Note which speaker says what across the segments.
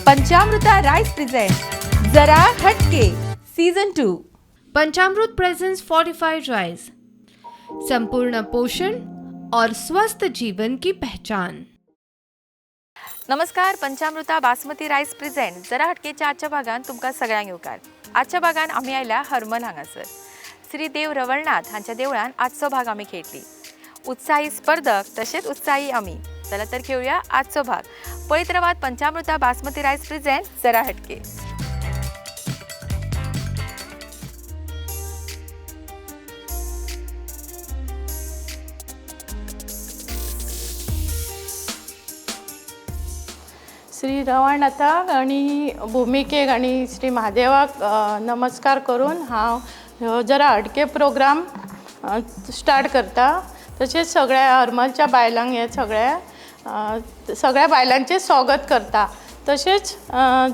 Speaker 1: पंचामृता rice present जरा हटके season 2।
Speaker 2: पंचामृत presence fortified rice, संपूर्ण पोषण और स्वस्थ जीवन की पहचान।
Speaker 1: नमस्कार, पंचामृता बासमती राइस प्रेजेंट जरा हटकेच्या आजच्या भागात तुमका सगळ्यांक येवकार। आजच्या भागात आम्ही आयला हरमल हांगासर श्री देव रवळनाथ हांच्या देवळान आजचो भाग आम्ही खेळटली। उत्साही स्पर्धक तसेच उत्साही आम्ही। चला तर खेळूया आजचो भाग। पळीत रावात पंचामृता बासमती राइस प्रेजेंट जरा हटके।
Speaker 3: श्री रवळनाथाक आणि भूमिकेक आणि श्री महादेवाक नमस्कार करून हांव जरा हटके प्रोग्राम स्टार्ट करता। तसेच सगळ्या हरमलच्या बायलांक हे सगळ्या बायलांचे स्वागत करता। तसेच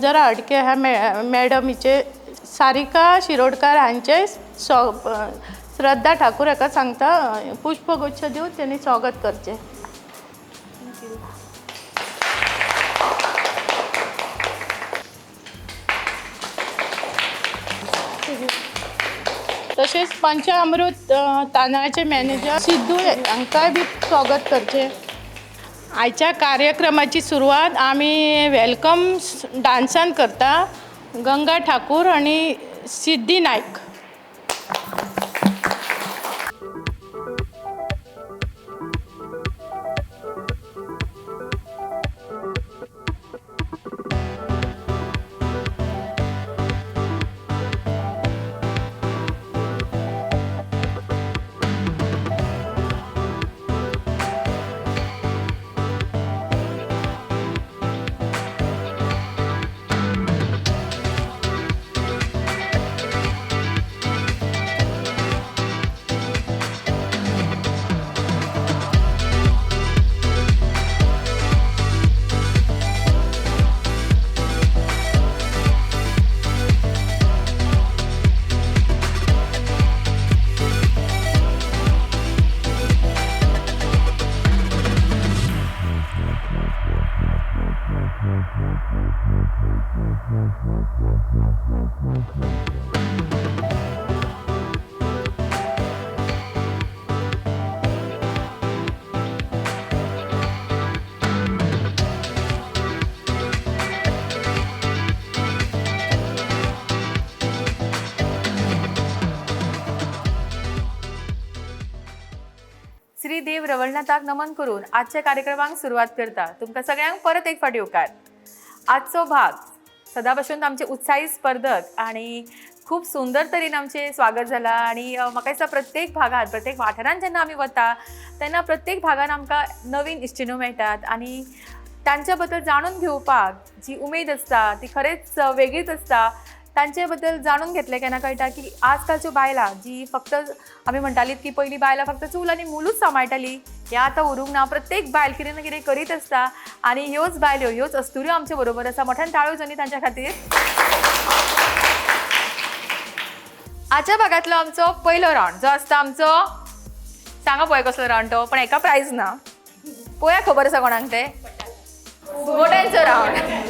Speaker 3: जरा हटके ह्या मॅडमीचे सारिका शिरोडकार हांचे श्रद्धा ठाकूर हाका सांगता पुष्पगुच्छ दिवन त्यांनी स्वागत करचे। तसेच पंचामृत तांदळाचे मॅनेजर सिद्धू हांकांय बी स्वागत करचे। आयच्या कार्यक्रमाची सुरवात आम्ही वेलकम डान्सान करता गंगा ठाकूर आणि सिद्धी नाईक।
Speaker 1: श्री देव रवळनाथाक नमन करून आजच्या कार्यक्रमाक सुरुवात करता। तुमकां सगळ्यांक परत एक फावटी येवकार। आजचो भाग सदा भशेन आमचे उत्साही स्पर्धक आणि खूप सुंदर तरेन आमचे स्वागत जाला। आणि म्हाका दिसता प्रत्येक भागात प्रत्येक वाठारांत जेन्ना आमी वता तेन्ना प्रत्येक भागान आमकां नवीन इश्टिण्यो मेळटात आणि तांच्या बद्दल जाणून घेवपाक जी उमेद आसता ती खरेंच वेगळीच आसता। तांचे बद्दल जाणून घेतले केन्ना कळटा की आजकालच्यो बायलां जी फक्त आमी म्हणटालीत की पयलीं बायलां फक्त चूल आनी मूलूच सांबाळटाली, हें आतां उरूंक ना। प्रत्येक बायल कितें ना कितें करीत आसता आनी ह्योच बायल्यो ह्योच अस्तुऱ्यो आमचे बरोबर आसा। मोठ्यान ताळयो जाणी तांच्या खातीर। आजच्या भागांतलो आमचो पयलो रावंड जो आसता आमचो, सांगा पळय कसलो रावंड तो, पण हेका प्रायज ना। पळोवया खबर आसा कोणाक ते, फुगोट्यांचो रावंड।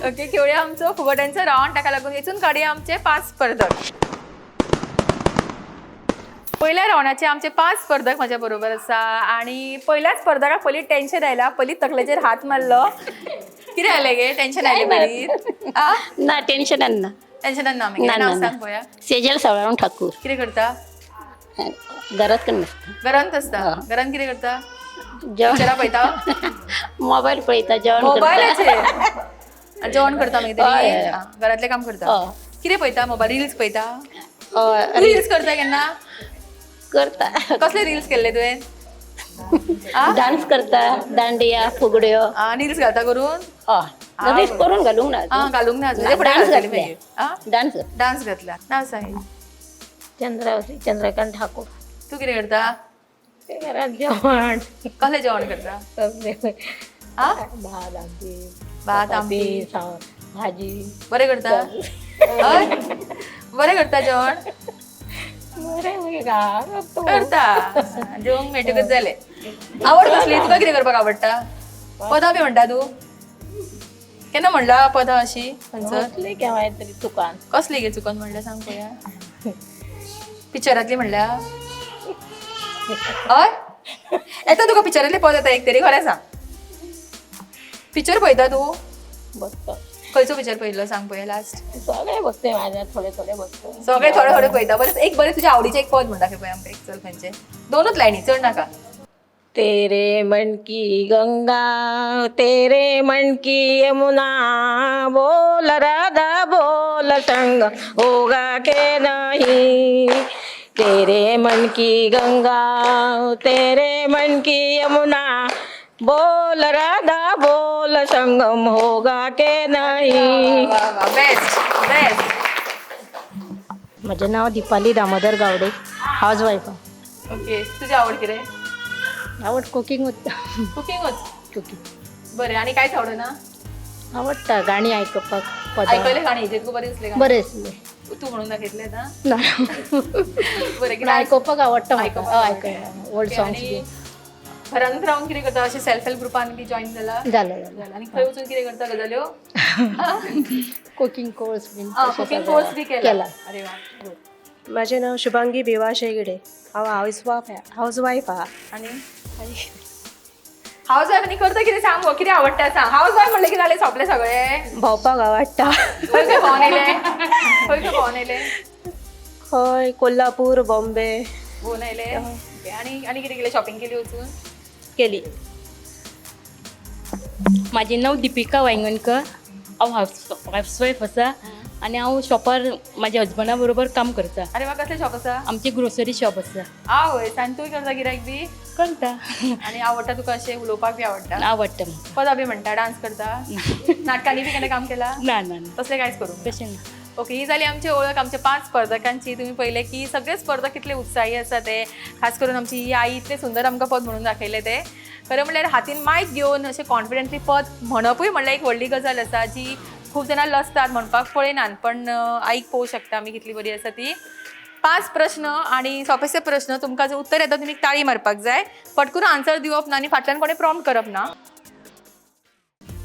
Speaker 1: ओके, खेळूया आमचो फुगोट्यांचो रावंड। ताका लागून वेचून काडुया आमचे 5 स्पर्धक। पहिल्या रावंडाचे आमचे 5 स्पर्धक माझ्या बरोबर आसा आणि पहिल्या स्पर्धकाक पयलीं टेन्शन आयला, पयलीं तकलेचेर हात मारलो। कितें जालें गे, टेन्शन आयलें पयलीं?
Speaker 4: ना टेन्शनान ना,
Speaker 1: टेन्शनान ना। मागीर नांव सांग पळोवया।
Speaker 4: सेजल सावळावून ठाकूर।
Speaker 1: कितें करता?
Speaker 4: घरात करून नासता।
Speaker 1: घरांत आसता। घरांत कितें करता?
Speaker 4: जेवण
Speaker 1: पिक्चरां पळयता?
Speaker 4: मोबायल पळयता, जेवण करता।
Speaker 1: मोबायलाचेर जेवण करता मागीर तरी? घरातलें काम करता। कितें पळयता? मोबायल रील्स पळयता? रील्स करता केन्ना?
Speaker 4: करता।
Speaker 1: कसले रील्स केल्ले तुवें?
Speaker 4: डान्स करता, दांडिया फुगड्यो।
Speaker 1: रील्स घालता करून?
Speaker 4: रील्स करून घालूंक ना।
Speaker 1: घालूंक ना अजून?
Speaker 4: डान्स
Speaker 1: घातली
Speaker 4: घातल्या।
Speaker 1: मागीर?
Speaker 4: डान्स
Speaker 1: डान्स घातला। नांव सांग।
Speaker 4: चंद्रावती चंद्रकांत ठाकूर।
Speaker 1: तू कितें करता?
Speaker 4: घरात जेवण।
Speaker 1: कसलें जेवण करता?
Speaker 4: भात आमटी,
Speaker 1: भात आमटी,
Speaker 4: भाजी।
Speaker 1: बरें करता? हय बरें करता जेवण? करता जेवंक मेळटकच जालें। आवड कसली? तुका कितें करपाक आवडटा? पदां बी म्हणटा तूं? केन्ना म्हणला पदां अशी खंयसर
Speaker 4: असले केव्हाय तरी दुकान
Speaker 1: कसली गे चुकून म्हणल्या सांग पळया पिक्चरांतली म्हणल्या हय येता तुका पिक्चरांतले पद येता एक तरी खरें सांग पिक्चर पळयता तूं
Speaker 4: बघतो
Speaker 1: खंयचो पिक्चर पळयल्लो सांग पळया लास्ट
Speaker 4: सगळे बघते माझ्या थोडे थोडे बघतो
Speaker 1: सगळे थोडे थोडे पळयता बरें एक बरें तुझ्या आवडीचें एक पद म्हणटा पळय आमकां एक चल खंयचें दोनूच लायनी चड नाका
Speaker 4: तेरे मन की गंगा तेरे मन की यमुना बोल राधा बोल संग होगा के नहीं तेरे मन की गंगा तेरे मन की यमुना बोल राधा बोल संगम होगा के नहीं.
Speaker 1: Best best.
Speaker 4: माझे नाव Deepali Damodar Gawade, housewife.
Speaker 1: Okay, तुझी आवड कितें?
Speaker 4: आवड कुकिंग होत.
Speaker 1: कुकिंगच.
Speaker 4: कुकिंग
Speaker 1: बरें, आनी कांयच आवडना?
Speaker 4: आवडटा गाणी आयकपाक.
Speaker 1: आयकले गाणी हेजेर तुका बरें दिसले?
Speaker 4: बरें दिसले.
Speaker 1: तू म्हणून दाखयतले ना?
Speaker 4: ना
Speaker 1: बरें, कितें
Speaker 4: आयकपाक आवडटा.
Speaker 1: आयकपाक
Speaker 4: ओल्ड सॉंग्स.
Speaker 1: घरांत रावन कितें करता? अशें सेल्फ हेल्प ग्रुपान बी जॉईन जाला?
Speaker 4: झालं.
Speaker 1: आनी खंय वचून कितें करता गजाल्यो?
Speaker 4: कुकिंग कोर्स बीन
Speaker 1: कुकिंग कोर्स बी केला. अरे वा, गुड.
Speaker 5: माझे नाव शुभांगी बेवा शेगडे. हांव हाऊस वायफ आहा.
Speaker 1: आनी हाऊस वायफ आनी करता कितें सांग, कितें आवडटा सांग. हाऊस वायफ म्हणलें की जालें, सोंपलें सगळें.
Speaker 5: भोंवपाक आवडटा.
Speaker 1: खंय खंय भोंवन येयले? खंय खंय भोंवन येयले?
Speaker 5: हय, कोल्हापूर, बॉम्बे
Speaker 1: भोंवन येयले. आनी आनी कितें केलें? शॉपिंग केली वचून?
Speaker 5: केली.
Speaker 6: माझे नाव दीपिका वांयगणकर. हांव हाऊसवायफ आसा आनी हांव शॉपार म्हाज्या हजबंडा बरोबर काम करता.
Speaker 1: अरे वा, कसलें शॉप आसा?
Speaker 6: आमची ग्रोसरी शॉप आसा.
Speaker 1: आवय, आनी तूंय करता गिरायक बी?
Speaker 6: करता.
Speaker 1: आनी आवडटा तुका अशें उलोवपाक बी आवडटा?
Speaker 6: आवडटा म्हाका.
Speaker 1: पदां बी म्हणटा, डान्स करता? नाटकांनी बी केन्ना काम केला?
Speaker 6: ना ना ना
Speaker 1: तसलें कांयच करूंक ना.
Speaker 6: तशें ना.
Speaker 1: ओके, ही जाली आमची ओळख आमच्या 5 स्पर्धकांची. तुम्ही पहिले की सगळे स्पर्धक कितले उत्साही आसा ते. खास करून आमची ही आई इतले सुंदर आमकां पद म्हणून दाखयले ते. खरें म्हणल्यार हातीन मायक घेवन अशें कॉन्फिडंटली पद म्हणपूय म्हणल्यार एक व्हडली गजाल आसा जी खूब जाणां लजतात, म्हणपाक पळयनात, पण आईक पळोवंक शकता आमी कितली बरी आसा ती. 5 प्रश्न आणि सोंपेचे प्रश्न. तुमकां जर उत्तर येता तुमी ताळी मारपाक जाय. फटकून आन्सर दिवप ना आनी फाटल्यान कोणें प्रॉम्प्ट करप ना.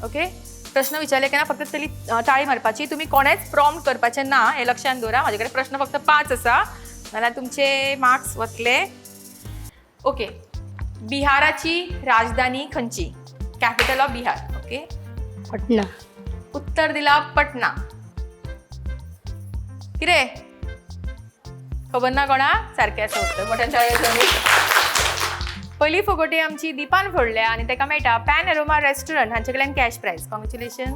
Speaker 1: ओके, प्रश्न विचारले की ना फक्त तरी टाळी मारपाची. तुम्ही कोणेच प्रॉम्प्ट करपाचें ना, हे लक्षात दवरा. म्हाजे कडेन प्रश्न फक्त 5 आसा, नाल्यार तुमचे मार्क्स वतले. ओके, बिहाराची राजधानी खंयची? Capital of Bihar. Okay,
Speaker 4: Patna.
Speaker 1: उत्तर दिला पटना. कितें खबर ना कोणा? सारकें आसा उत्तर. मोठ्यान ताळयो. पहिली फुगोटी आमची दीपान फोडल्या आणि ताका मेळटा पॅन एरोमा रेस्टॉरंट हांचे कडल्यान कॅश प्राइज. कॉंग्रॅच्युलेशन.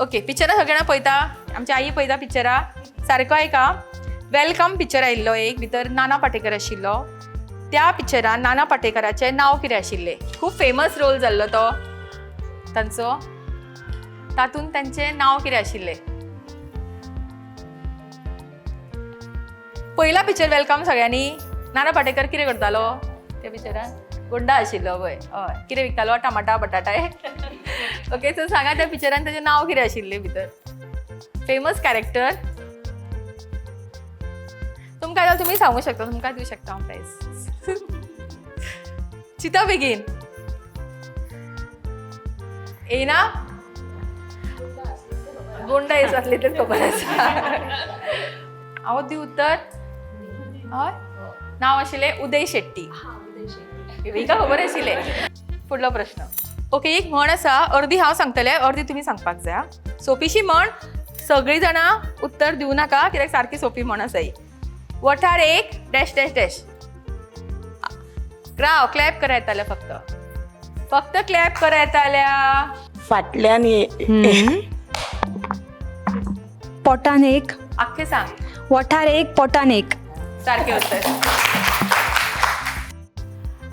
Speaker 1: ओके, पिक्चरां सगळे जाणां पळयता? आमची आई पळयता पिक्चरां? सारको आयका. वेलकम पिक्चर आयिल्लो एक, भितर नाना पाटेकर आशिल्लो. त्या पिक्चरान नाना पाटेकराचें नांव कितें आशिल्लें? खूब फेमस रोल जाल्लो तो तांचो. तातूंत तांचें नांव कितें आशिल्लें? पहिला पिक्चर वेलकम सगळ्यांनी. नाना पाटेकर कितें करतालो त्या पिक्चरान? गुंडा आशिल्लो. वय, हय. कितें विकतालो? टमाटा बटाटा. ओके, सो सांगा त्या पिक्चरान ताचें नांव कितें आशिल्लें भितर? Famous character. तुमकां जाल्यार तुमी सांगूंक शकता, तुमकां दिवं शकता हांव प्रायज. चिता बेगीन. येना? गुंडा आसले तर खबर आसा. हांव दी उत्तर. हय, नांव आशिल्लें उदय शेट्टी. हिका खबर आशिल्लें. फुडलो प्रश्न. ओके, एक म्हण आसा, अर्दी हांव सांगतलें, अर्दी तुमी सांगपाक जाय. सोपीशी म्हण, सगळीं जाणां उत्तर दिवं नाका, कित्याक सारकी सोपी म्हण आसा ही. वठार एक डॅश डॅश डॅश. राव, क्लॅप करा येताल्या फक्त क्लॅप करा येताल्या.
Speaker 4: फाटल्यान
Speaker 7: पोटान एक.
Speaker 1: आख्खे सांग.
Speaker 7: वठार एक, पोटान एक.
Speaker 1: सारखे उत्तर.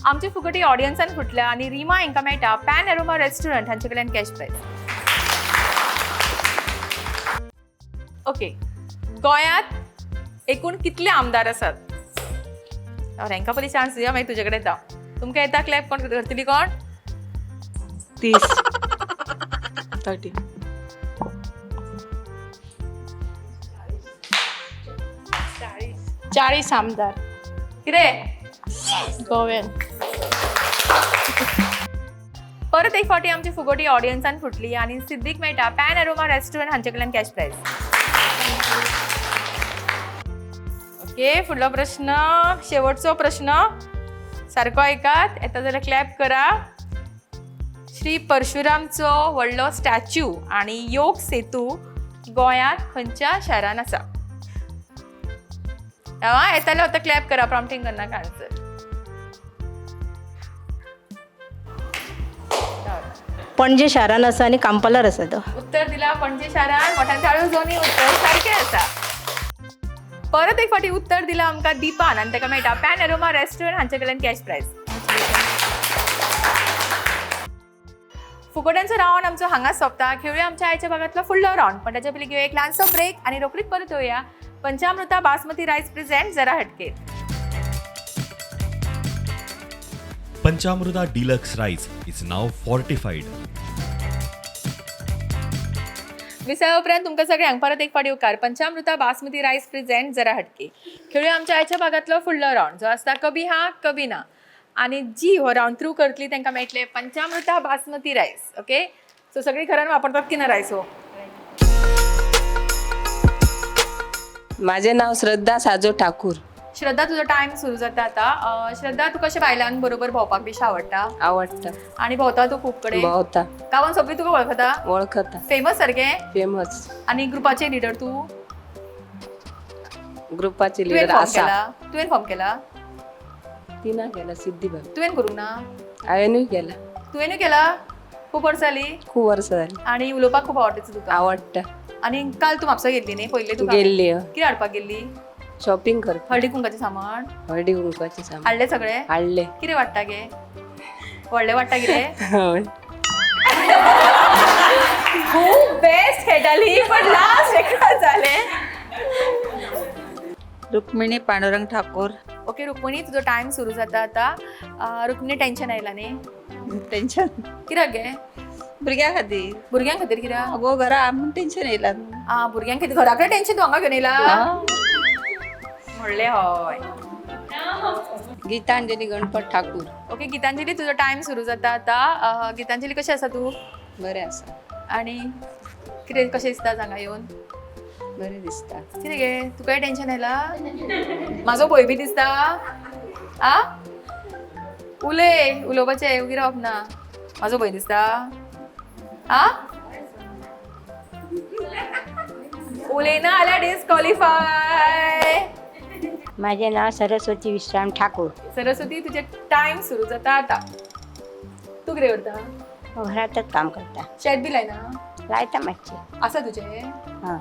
Speaker 1: आमची फुगटी ऑडियन्सान फुटल्या आणि रिमा हांकां मेळटा पॅन एरोमा रेस्टॉरंट हांचे कडल्यान कॅश प्राइज. ओके, गोंयांत एकूण कितले आमदार आसात? हांकां पयलीं चान्स दिया, मागीर तुजे कडेन येता. तुमकां येता क्लॅप? कोण करतली? कोण?
Speaker 5: 30. 30.
Speaker 3: 40 आमदार
Speaker 1: कितें?
Speaker 3: गोव्यान.
Speaker 1: परत एक फावटी आमची फुगोटी ऑडियन्सान फुटली आणि सिद्धीक मेळटा पॅन एरोमा रेस्टॉरंट हांचे कडल्यान कॅश प्राइज. ओके, फुडलो प्रश्न, शेवटचो प्रश्न सारको ऐकात, येता जाल्यार क्लॅप करा. श्री परशुरामचो व्हडलो स्टॅच्यू आणि योग सेतू गोंयांत खंयच्या शारान आसा? येताले होता क्लॅप करा, प्रॉम्प्टिंग करनाका आन्सर.
Speaker 4: पणजे शारान आसा आनी कांपालार आसा तो.
Speaker 1: उत्तर दिला पणजे शारान. मोठ्यान चाळू दोन्ही उत्तर सारखे आसा. परत एक फावटी उत्तर दिला आमकां दीपान आनी ताका मेळटा पॅन एरोमा रेस्टॉरंट हांचे कडल्यान कॅश प्राइज. फुगोट्यांचो रावंड आमचो हांगाच सोंपता. खेळूया आमच्या आयच्या भागातलो फुडलो रावंड, पण ताच्या पयलीं घेवया एक ल्हानसो ब्रेक आणि रोखडीच परत येवया. पंचामृता बासमती रायस प्रेझेंट जरा हटके.
Speaker 8: Panchamruta Deluxe Rice is now fortified.
Speaker 1: विसया उपरांत तुमकां सगळ्यांक परत एक फावटी उपकार. पंचामृता बासमती रायस प्रेझेंट जरा हटके. खेळूया आमच्या आयच्या भागातलो फुडलो रावंड, जो आसता कभी हा कभी ना. आणि जी हो रावंड थ्रू करतली तांकां मेळटले पंचामृता बासमती रायस. ओके, सो सगळी घरान वापरतात की ना रायस हो?
Speaker 9: माझे नाव श्रद्धा साजो ठाकूर.
Speaker 1: श्रद्धा, तुझो टाइम सुरू जाता आता. श्रद्धा, तुका अशें बायलां बरोबर भोंवपाक बी आवडटा
Speaker 9: आवडटा
Speaker 1: आणि भोंवता तू खूप कडेन?
Speaker 9: भोंवता.
Speaker 1: गांवान सगळीं तुका वळखता?
Speaker 9: वळखता.
Speaker 1: फेमस सारखे?
Speaker 9: फेमस.
Speaker 1: आणि ग्रुपाचे लिडर तू?
Speaker 9: ग्रुपाचे
Speaker 1: तुवें
Speaker 9: लिडर
Speaker 1: फॉर्म
Speaker 9: आसा.
Speaker 1: केला? तुवें फॉर्म केला?
Speaker 9: तिना केला सिद्धी भाग.
Speaker 1: तुवें करूं ना?
Speaker 9: हांवेनूय केला.
Speaker 1: तुवेंय केला? खूप वर्सां जाली?
Speaker 9: खूप वर्स जाली.
Speaker 1: आणि उलोवपाक खूप आवडटा तुका?
Speaker 9: आवडटा.
Speaker 1: आणि काल तू म्हापसा गेल्ली न्ही? पयले तुका
Speaker 9: गेल्ली
Speaker 1: कितें हाडपाक गेल्ली?
Speaker 9: शॉपिंग करता.
Speaker 1: हळदी कुंकाचें सामान
Speaker 9: हळदी कुंकवाचे सामान
Speaker 1: हाडले सगळे?
Speaker 9: हाडले.
Speaker 1: कितें वाडटा गे? व्हडलें वाडटा कितें?
Speaker 9: हय.
Speaker 1: खूप बेस्ट खेळटाली पण लास्ट एकच जाले.
Speaker 5: रुक्मिणी पांडुरंग ठाकूर.
Speaker 1: ओके रुक्मिणी, तुझो टाइम सुरू जाता आता. रुक्मिणी, टेन्शन आयला न्ही?
Speaker 5: टेन्शन
Speaker 1: कित्याक गे?
Speaker 5: भुरग्यां खातीर.
Speaker 1: भुरग्यां खातीर कित्याक?
Speaker 5: अगो घरा म्हूण टेन्शन येयला.
Speaker 1: भुरग्यां खातीर घरा कडेन टेन्शन तूं हांगा घेवन येयला? म्हणलें हय.
Speaker 5: गीतांजली गणपत ठाकूर.
Speaker 1: ओके गीतांजली, तुझो टाइम सुरू जाता आता. गीतांजली, कशें आसा तूं?
Speaker 5: बरें आसा.
Speaker 1: आणि कितें कशें दिसता सांगा येवन?
Speaker 5: बरें दिसता.
Speaker 1: कितें गे तुकाय टेन्शन आयला? म्हाजो भंय बी दिसता? आ उलोवपाचें उगी रावप ना. म्हाजो भंय दिसता? आ उलयना जाल्यार डिस्क्वॉलिफाय.
Speaker 4: माझे नाव सरस्वती विश्राम ठाकूर.
Speaker 1: सरस्वती, तुझे टाइम सुरू जाता आता. तू कितें करता?
Speaker 4: घरातच काम करता.
Speaker 1: शेत बी लायना?
Speaker 4: लायता मातशे.
Speaker 1: आसा तुजें?
Speaker 4: हां.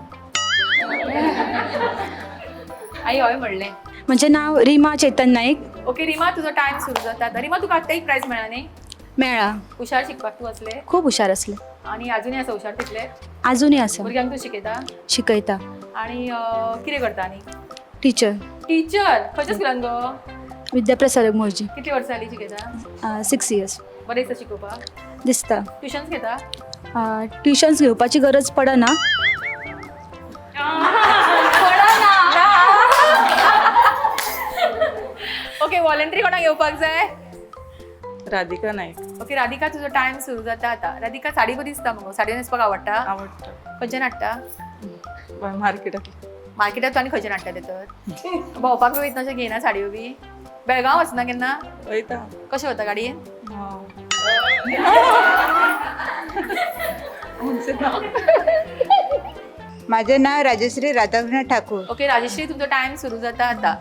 Speaker 1: आई हय म्हणलें.
Speaker 7: म्हजें नाव रिमा चेतन नाईक.
Speaker 1: ओके रिमा, तुजो टाइम सुरू जाता आता. रिमा, तुका आत्तां एक प्रायज मेळ्ळा न्ही?
Speaker 7: मेळ्ळा.
Speaker 1: हुशार शिकपाक तूं असले?
Speaker 7: खूप हुशार असले.
Speaker 1: आणि अजूनय आसा हुशार तितले?
Speaker 7: अजूनही आसा.
Speaker 1: भुरग्यांक तूं शिकयता?
Speaker 7: शिकयता.
Speaker 1: आणि कितें करता आनी?
Speaker 7: टीचर.
Speaker 1: टीचर खंयच्या स्कुलान गो?
Speaker 7: विद्याप्रसारक मोर्जी.
Speaker 1: कितली वर्सां जाली शिकयता?
Speaker 7: 6 years.
Speaker 1: बरें दिसता शिकोवपाक?
Speaker 7: दिसता.
Speaker 1: ट्युशन्स घेता?
Speaker 7: ट्युशन्स घेवपाची गरज पडना.
Speaker 1: ओके, वॉलंटरी कोणाक येवपाक जाय?
Speaker 5: राधिका नाईक.
Speaker 1: ओके राधिका, तुजो टाइम सुरू जाता आता. राधिका, साडी बरी दिसता मगो. साडी न्हेसपाक आवडटा?
Speaker 5: आवडटा.
Speaker 1: खंयच्यान हाडटा?
Speaker 5: मार्केटाक.
Speaker 1: मार्केटात तूं आनी खंयच्यान हाडटा ते तर? भोंवपाक बी वयतना अशें घेयना साडयो बी? बेळगांव वचना केन्ना?
Speaker 5: वयता.
Speaker 1: कशें वता गाडयेन?
Speaker 10: माझे नाव राजश्री राधाकृष्ण ठाकूर.
Speaker 1: ओके राजश्री, तुमचो टाइम सुरू जाता आता.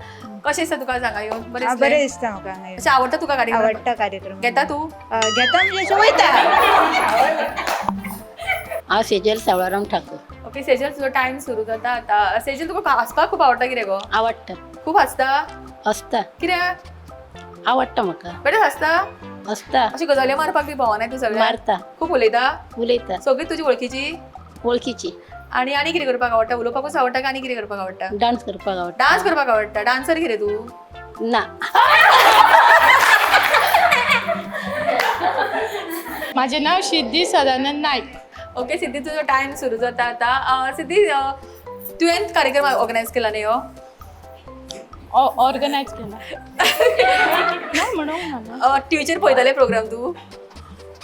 Speaker 1: कशें दिसता तुका सांगा येवन? बरें
Speaker 10: बरें
Speaker 1: दिसता?
Speaker 10: दिसता म्हाका.
Speaker 1: अशें आवडटा तुका गाडयेन?
Speaker 10: आवडटा कार्यक्रम.
Speaker 1: घेता तूं?
Speaker 10: घेता म्हणजे अशें वयता.
Speaker 4: हांव सेजल सावळाराम ठाकूर.
Speaker 1: ओके सेजल, तुजो टाइम सुरू जाता आता. सेजल, तुका हांसपाक खूप आवडटा कितें गो?
Speaker 4: आवडटा.
Speaker 1: खूप हांसता?
Speaker 4: असता.
Speaker 1: कित्याक?
Speaker 4: आवडटा म्हाका.
Speaker 1: बरें हांसता?
Speaker 4: असता.
Speaker 1: अशी गजाली मारपाक बी भोंवना तूं सगळ्या?
Speaker 4: मारता.
Speaker 1: खूप उलयता?
Speaker 4: उलयता.
Speaker 1: सगळी तुजी वळखीची?
Speaker 4: वळखीची.
Speaker 1: आणि कितें करपाक आवडटा? उलोवपाकूच आवडटा काय आनी कितें करपाक आवडटा?
Speaker 4: डान्स करपाक आवडटा.
Speaker 1: डान्स करपाक आवडटा. डान्सर कितें तूं?
Speaker 4: ना.
Speaker 3: माझे नाव सिद्धी सदानंद नाईक.
Speaker 1: ओके सिद्धी, तुजो टाइम सुरू जाता आता. सिद्धी, तुवें कार्यक्रम ऑर्गनायज केला न्ही हो?
Speaker 3: ऑर्गनायज केला. म्हणून
Speaker 1: टीव्हीचेर पळयताले प्रोग्राम तूं?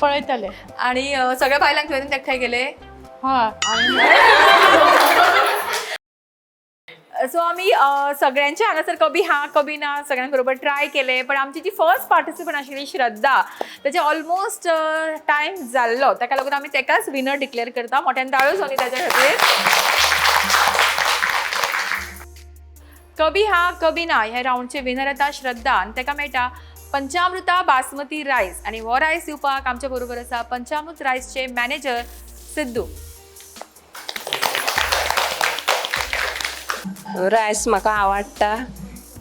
Speaker 3: पळयतले.
Speaker 1: आणि सगळ्या बायलांक घेऊन एकठांय गेले.
Speaker 3: हय.
Speaker 1: सो आम्ही सगळ्यांचे हांगासर कभी हा कभी ना सगळ्यांबरोबर ट्राय केले, पण आमची जी फर्स्ट पार्टिसिपंट आशिल्ली श्रद्धा त्याचे ऑलमोस्ट टायम जाल्लो, ताका लागून आमी तेकाच विनर डिक्लेअर करता. मोठ्यान ताळ्यो सोनी त्याच्या खातीर. कभी हा कभी ना ह्या राऊंडचे विनर येता श्रद्धा आनी ताका मेळटा पंचामृता बासमती रायस. आणि हो रायस दिवपाक आमच्या बरोबर आसा पंचामृत रायसचे मॅनेजर सिद्धू.
Speaker 9: रायस म्हाका आवडटा.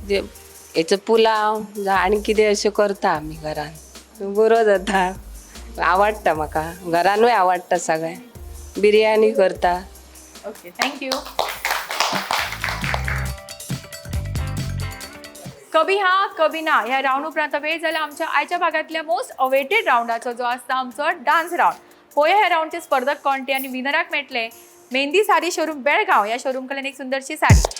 Speaker 9: जे हेचो पुलाव आनी कितें अशें करता आमी घरान, बरो जाता. आवडटा म्हाका, घरानूय आवडटा सगळें. बिरयानी करता.
Speaker 1: Okay, thank you. कभी हा कभी ना ह्या राऊंड उपरांत वेळ जाल्या आमच्या आयच्या भागातल्या मोस्ट अवेटेड राऊंडाचो जो आसता आमचो डान्स राऊंड. पळोवया ह्या राऊंडचे स्पर्धक कोण ते, आनी विनराक मेळटले मेहंदी साडी शोरूम बेळगांव. ह्या शोरूम कडल्यान एक सुंदरशी साडी.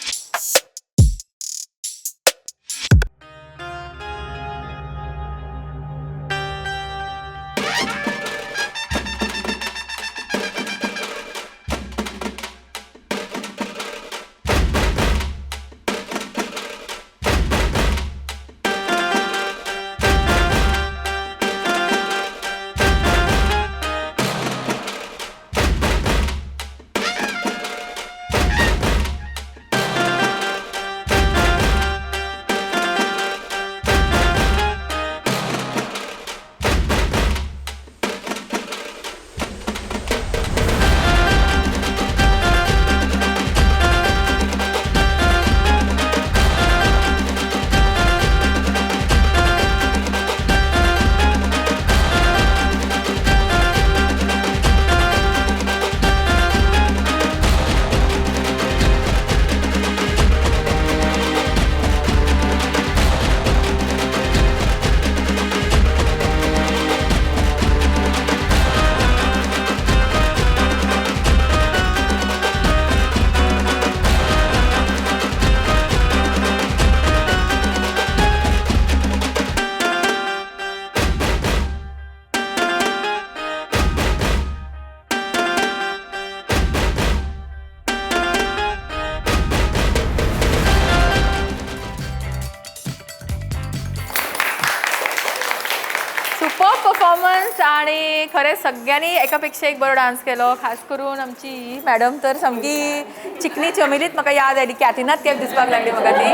Speaker 1: सुपर परफॉर्मन्स आणि खरेंच सगळ्यांनी एकापेक्षा एक बरो डान्स केलो. खास करून आमची मॅडम तर सामकी चिकनी चमेलीत म्हाका याद आयली. कॅटिनात कॅप दिसपाक लागली म्हाका ती.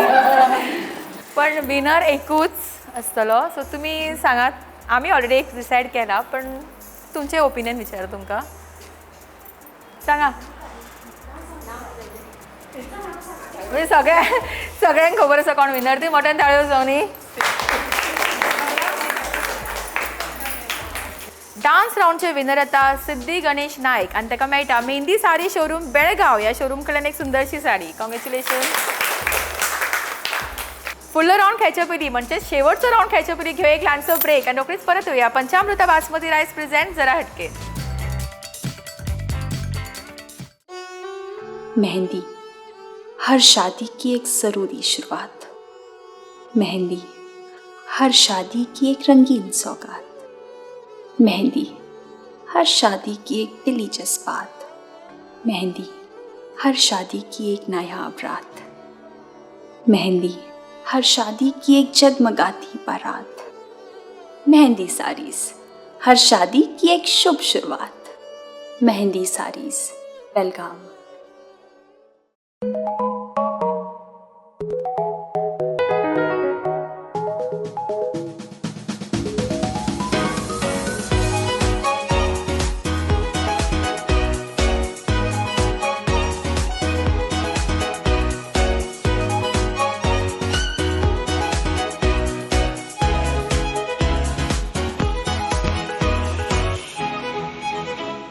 Speaker 1: पण विनर एकूच आसतलो. सो तुमी सांगात. आमी ऑलरेडी एक डिसायड केला, पण तुमचे ओपिनियन विचार तुमकां सांगा. म्हणजे सगळ्यांक खबर आसा कोण विनर ती. मोठ्यान ताळ्यो जावन न्ही. डान्स राऊंडचे विनर येता सिद्धी गणेश नायक आणि ताका मेळटा मेहंदी साडी शोरूम बेळगांव. ह्या शोरूम कडल्यान एक सुंदरशी साडी. कॉंग्रॅच्युलेशन. फुडलो राऊंड खेळचे पयलीं म्हणजे शेवटचो राऊंड खेळचे पयलीं घेऊ एक ल्हानसो ब्रेक आणि रोखडीच परत येऊया. पंचामृता बासमती रायस प्रेझेंट जरा हटके.
Speaker 11: मेहंदी हर शादी की एक ज़रूरी शुरुआत. मेहंदी हर शादी की एक रंगीन सौगात. मेहंदी हर शादी की एक दिली जज्बात. मेहंदी हर शादी की एक नायाब रात. मेहंदी हर शादी की एक जगमगाती बारात. मेहंदी साड़ीज़ हर शादी की एक शुभ शुरुआत. मेहंदी साड़ीज़ बेलगाम.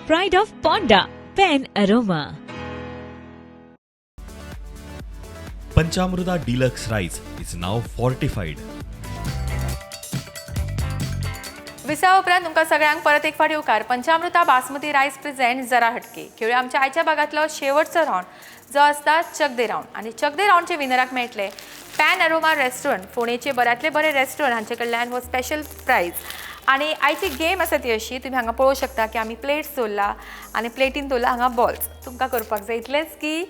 Speaker 12: Pride of Ponda Pen Aroma.
Speaker 8: Panchamruta Deluxe Rice is now fortified.
Speaker 1: Visa उपरांत तुमकां सगळ्यांक परत एक फावट येवकार. पंचामृता बासमती रायस प्रेझेंट जरा हटके. खेळूया आमच्या आयच्या भागातलो शेवटचो राऊंड जो आसता चकदे राऊंड. आणि चकदे राऊंडचे विनराक मेळटले पॅन अरोमा रेस्टॉरंट फोणेचे बऱ्यांतले बरे रेस्टॉरंट हांचे कडल्यान हो स्पेशल प्रायज. आणि आयची गेम आसा ती अशी, तुम्ही हांगा पळोवंक शकता की आमी प्लेट्स दवरला आनी प्लेटीन दवरला हांगा बॉल्स. तुमकां करपाक जाय इतलेंच की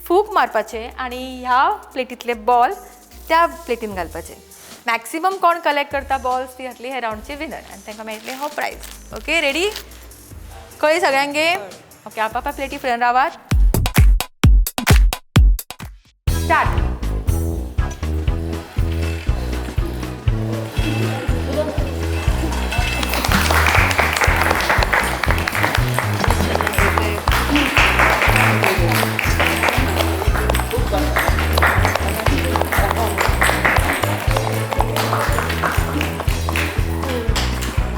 Speaker 1: फूक मारपाचे आनी ह्या प्लेटींतले बॉल त्या प्लेटीन घालपाचे. मॅक्सिमम कोण कलेक्ट करता बॉल्स ती घातली हे रावंडचे विनर आनी तांकां मेळटले हो प्रायज. Okay ready? कळ्ळी सगळ्यांक गेम? ओके आपल्या प्लेटी फुड्यान रावात. स्टार्ट.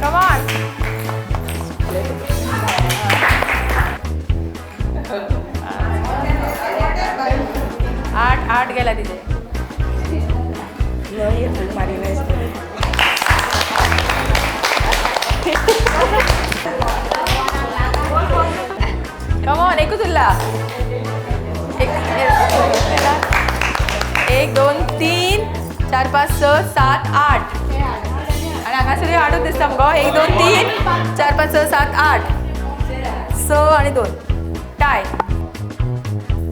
Speaker 1: Come on. 8 गेला तिथे. Come on, एकूच उरला. 1 2 3 4 5 6 7 8 आणि हांगा सगळे 8च दिसता मगो. 1 2 3 4 5 6 7 8 6 आणि 2 टाय.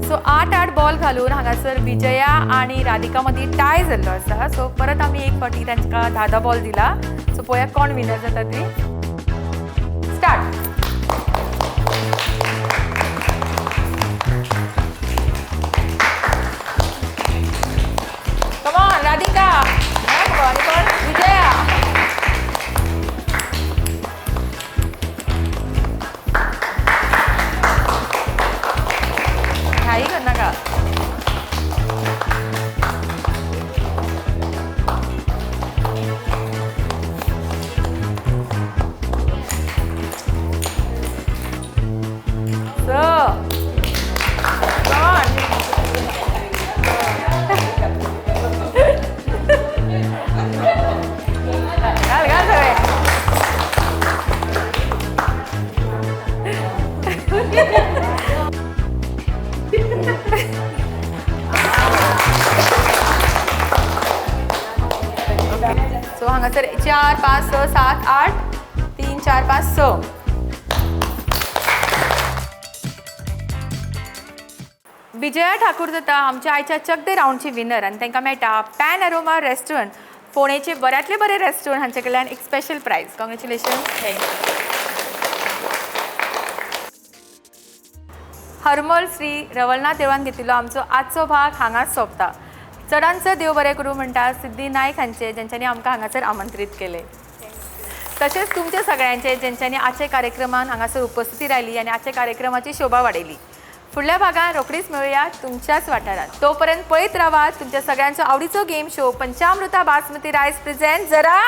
Speaker 1: सो 8 बॉल घालून हांगासर विजया आणि राधिका मदीं टाय जाल्लो आसा. सो परत आमी एक फावटी तांकां 10 बॉल दिला. सो पळोवया कोण विनर जाता ती. स्टार्ट. Come on Radhika. आणि कोण? विजया. घाई कर नका. घाल घाल सगळे. सो हांगासर 4 5 6 7 8 3 4 5 6. विजया ठाकूर जाता आमच्या आयच्या चक दे रावंडची विनर आनी तांकां मेळटा पॅन अरोमा रेस्टॉरंट, फोणेचे बऱ्यांतले बरे रेस्टॉरंट हांचे कडल्यान एक special prize. Congratulation. Harmal Shri Ravalnath देवळान घेतिल्लो आमचो आजचो भाग हांगाच सोंपता. चडांत चड देव बरें करूं म्हणटा सिद्धी नायक हांचे, जेंच्यांनी आमकां हांगासर आमंत्रीत केले. तशेंच तुमचे सगळ्यांचे जेंच्यांनी आजच्या कार्यक्रमान हांगासर उपस्थिती राहिली आनी आजच्या कार्यक्रमाची शोभा वाडयली. फुडल्या भागात रोखडीच मेळुया तुमच्याच वाठारात. तोपर्यंत पळयत रावात तुमच्या सगळ्यांचो आवडीचो गेम शो पंचामृता बासमती रायस प्रेझेंट जरा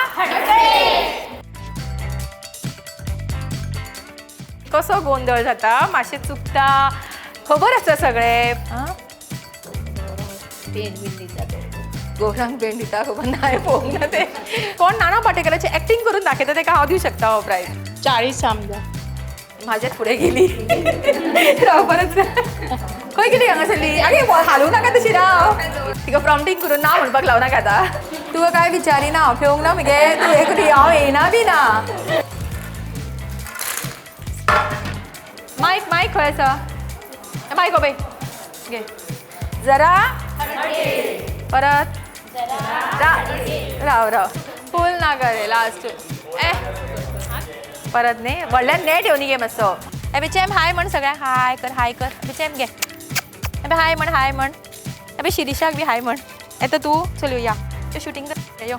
Speaker 1: कसो गोंधळ जाता, मातशें चुकता, खबर आसा सगळे. गौरांग पेंट दिता खबर नाही पळोवंक ना ते. कोण नाना पाटेकराची एक्टिंग करून दाखयता ताका हांव दिवं शकता हो प्रायज.
Speaker 3: 40 आमदार
Speaker 1: माझ्यात पुढे गेली. परत खंय गेली हांगासरली? आगे हालूं नाका तशी राव. तिका प्रॉम्प्टिंग करून ना म्हणपाक लावं नाका आतां. तुका काय विचारिना हांव खेळूंक ना मगे. तूं हे करी हांव येना बी ना. मायक मायक खंय आसा? मायक हो पळय घे. जरा परत राव राव फूल नाका रे लास्ट. परत न्ही व्हडल्यान नेट येवन गे मातसो. ए बिचेम हाय म्हण सगळ्यांक. हाय कर हाय कर. बिचेम घे. ए हाय म्हण हाय म्हण. ए शिरीशाक बी हाय म्हण. येता तूं? चल या शूटिंग कर यो.